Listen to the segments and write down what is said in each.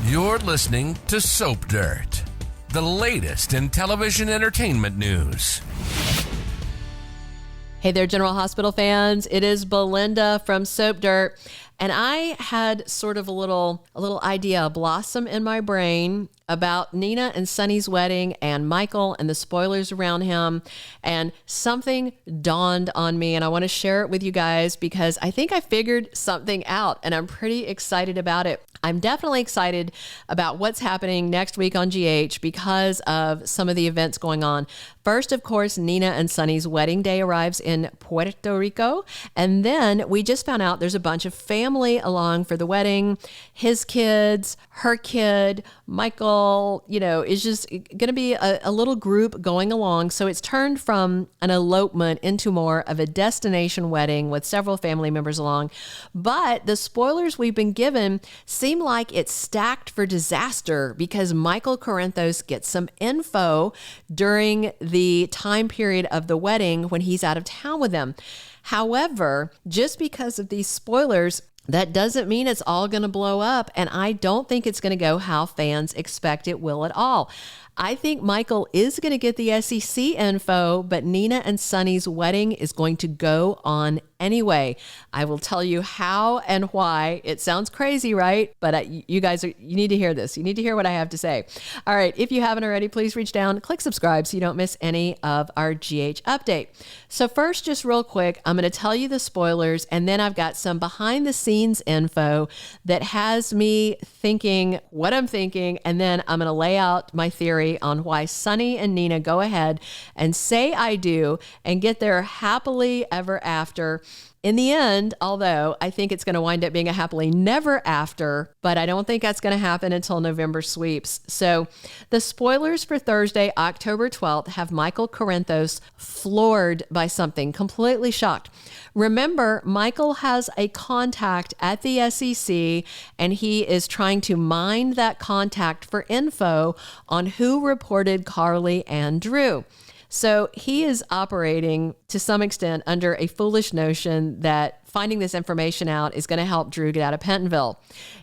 You're listening to Soap Dirt, the latest in television entertainment news. Hey there, General Hospital fans. It is Belinda from Soap Dirt. And I had sort of a little idea blossom in my brain about Nina and Sonny's wedding and Michael and the spoilers around him. And something dawned on me, and I want to share it with you guys because I think I figured something out and I'm pretty excited about it. I'm definitely excited about what's happening next week on GH because of some of the events going on. First, of course, Nina and Sonny's wedding day arrives in Puerto Rico. And then we just found out there's a bunch of family along for the wedding. His kids, her kid, Michael, is just going to be a little group going along. So it's turned from an elopement into more of a destination wedding with several family members along. But the spoilers we've been given seem like it's stacked for disaster because Michael Corinthos gets some info during the time period of the wedding when he's out of town with them. However, just because of these spoilers, that doesn't mean it's all going to blow up, and I don't think it's going to go how fans expect it will at all. I think Michael is going to get the SEC info, but Nina and Sonny's wedding is going to go on anyway. I will tell you how and why. It sounds crazy, right? But you need to hear this. You need to hear what I have to say. All right. If you haven't already, please reach down, click subscribe so you don't miss any of our GH update. So first, just real quick, I'm going to tell you the spoilers, and then I've got some behind the scenes info that has me thinking what I'm thinking, and then I'm going to lay out my theory on why Sonny and Nina go ahead and say I do and get there happily ever after. In the end, although I think it's going to wind up being a happily never after, but I don't think that's going to happen until November sweeps. So the spoilers for Thursday, October 12th, have Michael Corinthos floored by something, completely shocked. Remember, Michael has a contact at the SEC, and he is trying to mine that contact for info on who reported Carly and Drew. So he is operating to some extent under a foolish notion that finding this information out is going to help Drew get out of Pentonville.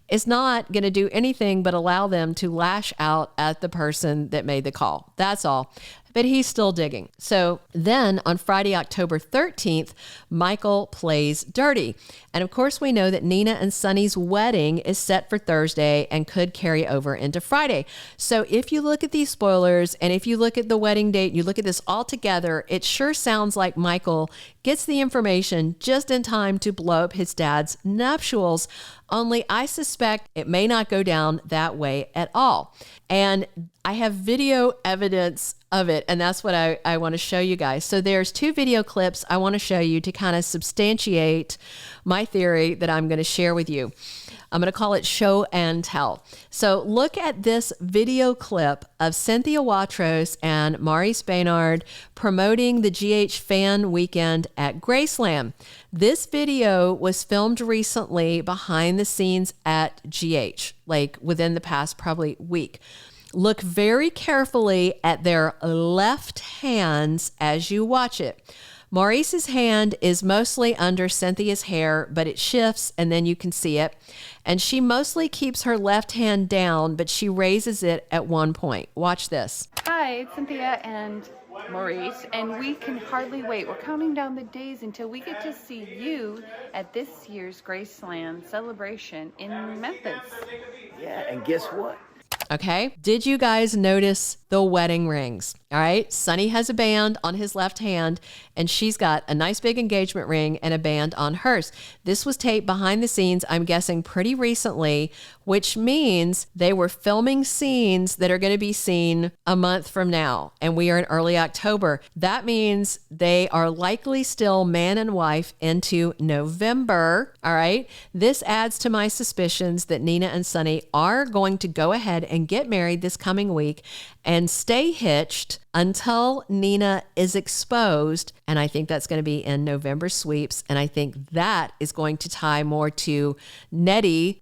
It's not going to do anything but allow them to lash out at the person that made the call. That's all. But he's still digging. So then on Friday, October 13th, Michael plays dirty. And of course, we know that Nina and Sonny's wedding is set for Thursday and could carry over into Friday. So if you look at these spoilers and if you look at the wedding date, you look at this all together, it sure sounds like Michael gets the information just in time to blow up his dad's nuptials. Only I suspect it may not go down that way at all. And I have video evidence of it, and that's what I want to show you guys. So there's two video clips I want to show you to kind of substantiate my theory that I'm going to share with you. I'm going to call it show and tell. So look at this video clip of Cynthia Watros and Maurice Benard promoting the GH Fan Weekend at Graceland. This video was filmed recently behind the scenes at GH, like within the past probably week. Look very carefully at their left hands as you watch it. Maurice's hand is mostly under Cynthia's hair, but it shifts and then you can see it. And she mostly keeps her left hand down, but she raises it at one point. Watch this. Hi, it's Cynthia and Maurice, and we can hardly wait. We're counting down the days until we get to see you at this year's Graceland celebration in Memphis. Yeah, and guess what? Okay. Did you guys notice the wedding rings? All right. Sonny has a band on his left hand, and she's got a nice big engagement ring and a band on hers. This was taped behind the scenes, I'm guessing pretty recently, which means they were filming scenes that are going to be seen a month from now. And we are in early October. That means they are likely still man and wife into November. All right. This adds to my suspicions that Nina and Sonny are going to go ahead and get married this coming week and stay hitched until Nina is exposed. And I think that's going to be in November sweeps. And I think that is going to tie more to Ned/Eddie,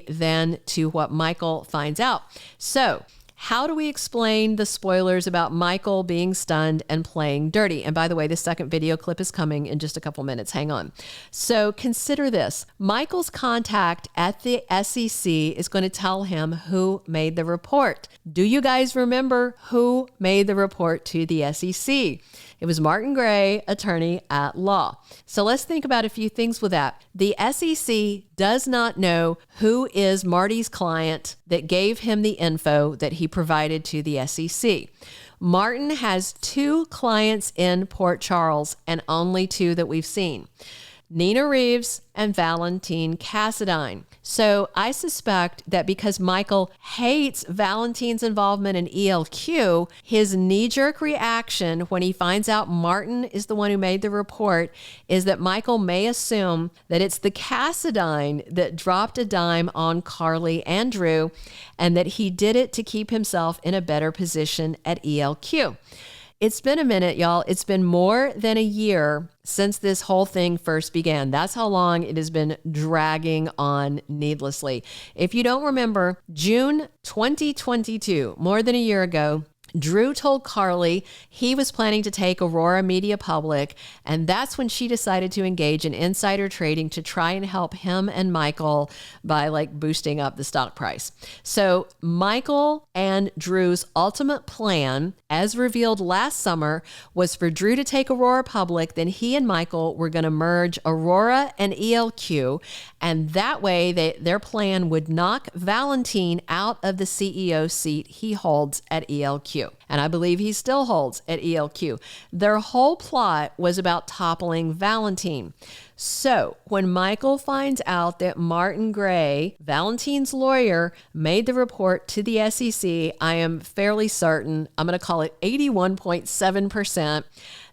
than to what Michael finds out. So how do we explain the spoilers about Michael being stunned and playing dirty? And by the way, the second video clip is coming in just a couple minutes. Hang on. So consider this. Michael's contact at the SEC is going to tell him who made the report. Do you guys remember who made the report to the SEC? It was Martin Gray, attorney at law. So let's think about a few things with that. The SEC does not know who is Marty's client that gave him the info that he provided to the SEC. Martin has 2 clients in Port Charles and only 2 that we've seen. Nina Reeves and Valentin Cassadine. So I suspect that because Michael hates Valentin's involvement in ELQ, his knee-jerk reaction when he finds out Martin is the one who made the report is that Michael may assume that it's the Cassadine that dropped a dime on Carly and Drew, and that he did it to keep himself in a better position at ELQ. It's been a minute, y'all. It's been more than a year since this whole thing first began. That's how long it has been dragging on needlessly. If you don't remember, June 2022, more than a year ago, Drew told Carly he was planning to take Aurora Media public, and that's when she decided to engage in insider trading to try and help him and Michael by boosting up the stock price. So Michael and Drew's ultimate plan, as revealed last summer, was for Drew to take Aurora public, then he and Michael were going to merge Aurora and ELQ, and that way their plan would knock Valentin out of the CEO seat he holds at ELQ. And I believe he still holds at ELQ. Their whole plot was about toppling Valentin. So when Michael finds out that Martin Gray, Valentin's lawyer, made the report to the SEC, I am fairly certain, I'm going to call it 81.7%,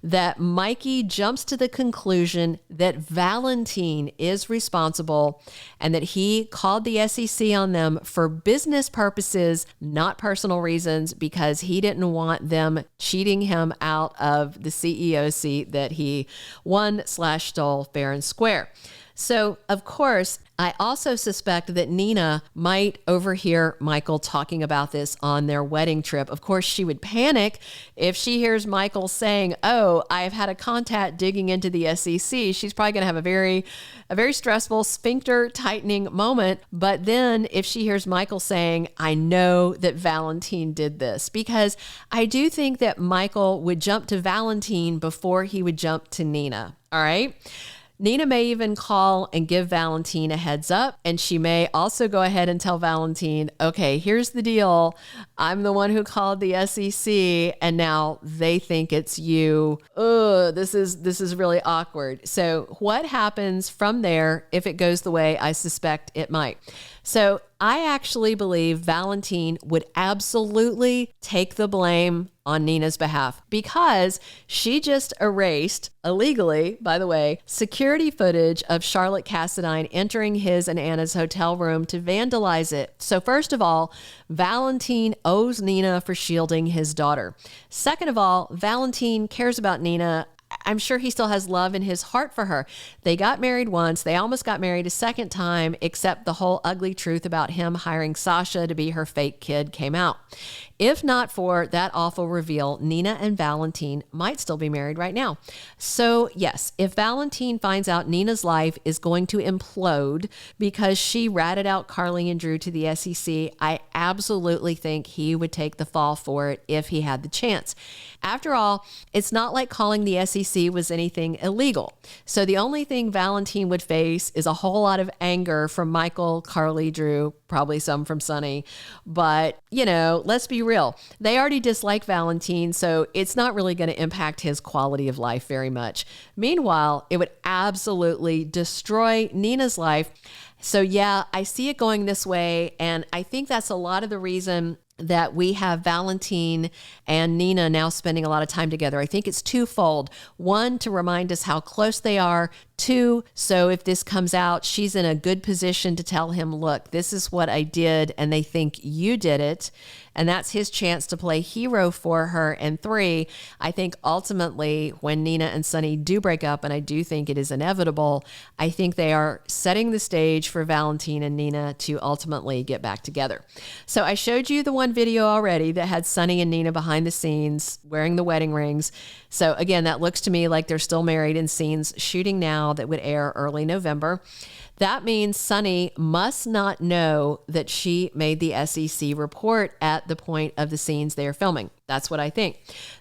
that Mikey jumps to the conclusion that Valentin is responsible and that he called the SEC on them for business purposes, not personal reasons, because he didn't want them cheating him out of the CEO seat that he won/stole fair and square. So, of course, I also suspect that Nina might overhear Michael talking about this on their wedding trip. Of course, she would panic if she hears Michael saying, "Oh, I've had a contact digging into the SEC." She's probably going to have a very stressful sphincter tightening moment. But then if she hears Michael saying, "I know that Valentin did this," because I do think that Michael would jump to Valentin before he would jump to Nina. All right. Nina may even call and give Valentin a heads up, and she may also go ahead and tell Valentin, "Okay, here's the deal. I'm the one who called the SEC, and now they think it's you. This is really awkward." So what happens from there if it goes the way I suspect it might? So I actually believe Valentin would absolutely take the blame on Nina's behalf because she just erased, illegally, by the way, security footage of Charlotte Cassadine entering his and Anna's hotel room to vandalize it. So first of all, Valentin owes Nina for shielding his daughter. Second of all, Valentin cares about Nina. I'm sure he still has love in his heart for her. They got married once. They almost got married a second time, except the whole ugly truth about him hiring Sasha to be her fake kid came out. If not for that awful reveal, Nina and Valentin might still be married right now. So yes, if Valentin finds out Nina's life is going to implode because she ratted out Carly and Drew to the SEC, I absolutely think he would take the fall for it if he had the chance. After all, it's not like calling the SEC was anything illegal. So the only thing Valentin would face is a whole lot of anger from Michael, Carly, Drew, probably some from Sonny. But, let's be real. They already dislike Valentin, so it's not really going to impact his quality of life very much. Meanwhile, it would absolutely destroy Nina's life. So yeah, I see it going this way, and I think that's a lot of the reason that we have Valentin and Nina now spending a lot of time together. I think it's twofold. One, to remind us how close they are. too. So if this comes out, she's in a good position to tell him, look, this is what I did, and they think you did it. And that's his chance to play hero for her. And 3, I think ultimately when Nina and Sonny do break up, and I do think it is inevitable, I think they are setting the stage for Valentin and Nina to ultimately get back together. So I showed you the one video already that had Sonny and Nina behind the scenes wearing the wedding rings. So again, that looks to me like they're still married in scenes shooting now that would air early November. That means Sonny must not know that she made the SEC report at the point of the scenes they are filming. That's what I think.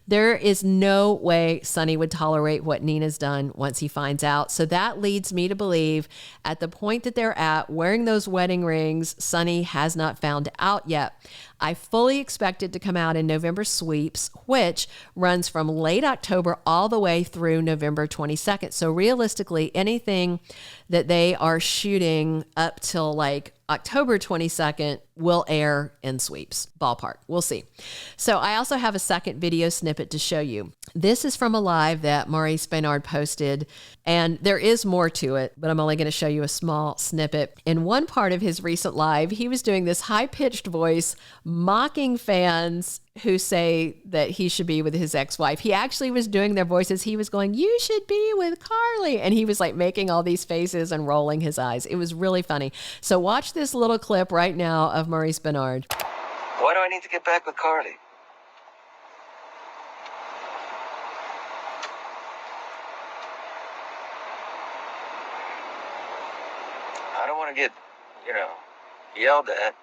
There is no way Sonny would tolerate what Nina's done once he finds out. So that leads me to believe at the point that they're at, wearing those wedding rings, Sonny has not found out yet. I fully expect it to come out in November sweeps, which runs from late October all the way through November 22nd. So realistically, anything that they are shooting up till like October 22nd will air in sweeps, ballpark. We'll see. So I also have a second video snippet to show you. This is from a live that Maurice Benard posted, and there is more to it, but I'm only going to show you a small snippet. In one part of his recent live, he was doing this high-pitched voice mocking fans who say that he should be with his ex-wife. He actually was doing their voices. He was going, "You should be with Carly." And he was like making all these faces and rolling his eyes. It was really funny. So watch this little clip right now of Maurice Benard. Why do I need to get back with Carly? I don't want to get, yelled at.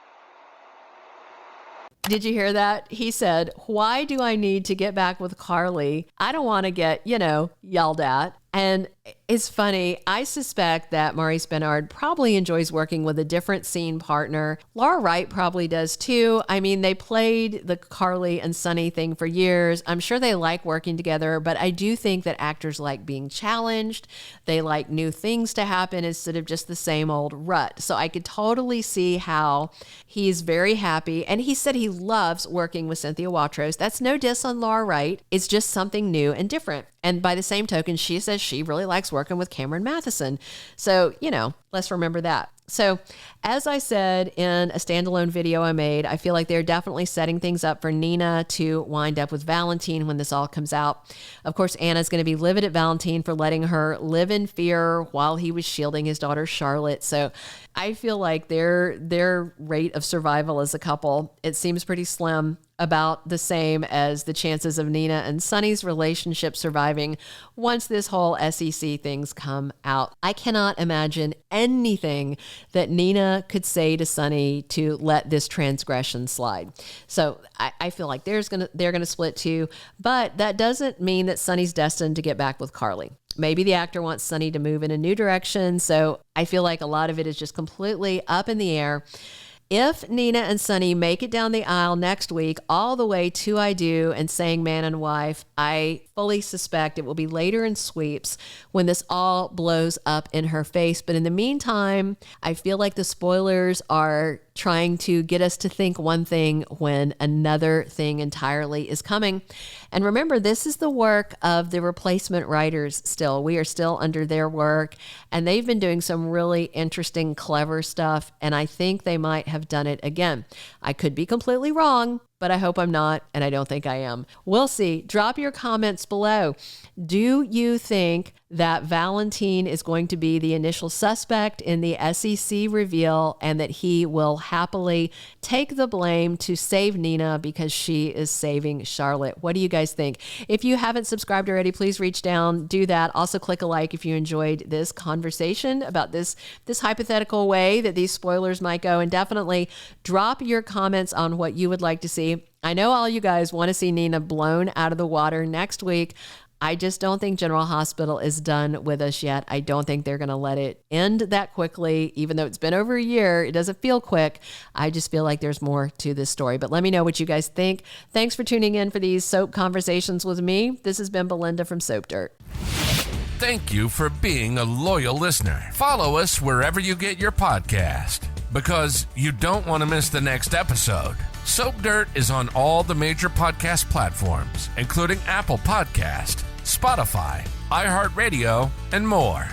Did you hear that? He said, "Why do I need to get back with Carly? I don't want to get, yelled at." And it's funny. I suspect that Maurice Benard probably enjoys working with a different scene partner. Laura Wright probably does too. I mean, they played the Carly and Sonny thing for years. I'm sure they like working together, but I do think that actors like being challenged. They like new things to happen instead of just the same old rut. So I could totally see how he's very happy. And he said he loves working with Cynthia Watros. That's no diss on Laura Wright. It's just something new and different. And by the same token, she says she really likes working with Cameron Matheson. So, let's remember that. So as I said in a standalone video I made, I feel like they're definitely setting things up for Nina to wind up with Valentin when this all comes out. Of course, Anna's going to be livid at Valentin for letting her live in fear while he was shielding his daughter Charlotte. So I feel like their rate of survival as a couple, it seems pretty slim, about the same as the chances of Nina and Sonny's relationship surviving once this whole SEC things come out. I cannot imagine anything that Nina could say to Sonny to let this transgression slide. So I feel like they're gonna split too, but that doesn't mean that Sonny's destined to get back with Carly. Maybe the actor wants Sonny to move in a new direction. So I feel like a lot of it is just completely up in the air. If Nina and Sonny make it down the aisle next week, all the way to I Do and saying man and wife, I fully suspect it will be later in sweeps when this all blows up in her face. But in the meantime, I feel like the spoilers are trying to get us to think one thing when another thing entirely is coming. And remember, this is the work of the replacement writers still. We are still under their work, and they've been doing some really interesting, clever stuff, and I think they might have done it again. I could be completely wrong, but I hope I'm not, and I don't think I am. We'll see. Drop your comments below. Do you think that Valentin is going to be the initial suspect in the SEC reveal and that he will happily take the blame to save Nina because she is saving Charlotte? What do you guys think? If you haven't subscribed already, please reach down, do that. Also click a like if you enjoyed this conversation about this hypothetical way that these spoilers might go, and definitely drop your comments on what you would like to see. I know all you guys want to see Nina blown out of the water next week. I just don't think General Hospital is done with us yet. I don't think they're going to let it end that quickly. Even though it's been over a year, it doesn't feel quick. I just feel like there's more to this story. But let me know what you guys think. Thanks for tuning in for these soap conversations with me. This has been Belinda from Soap Dirt. Thank you for being a loyal listener. Follow us wherever you get your podcast, because you don't want to miss the next episode. Soap Dirt is on all the major podcast platforms, including Apple Podcast, Spotify, iHeartRadio, and more.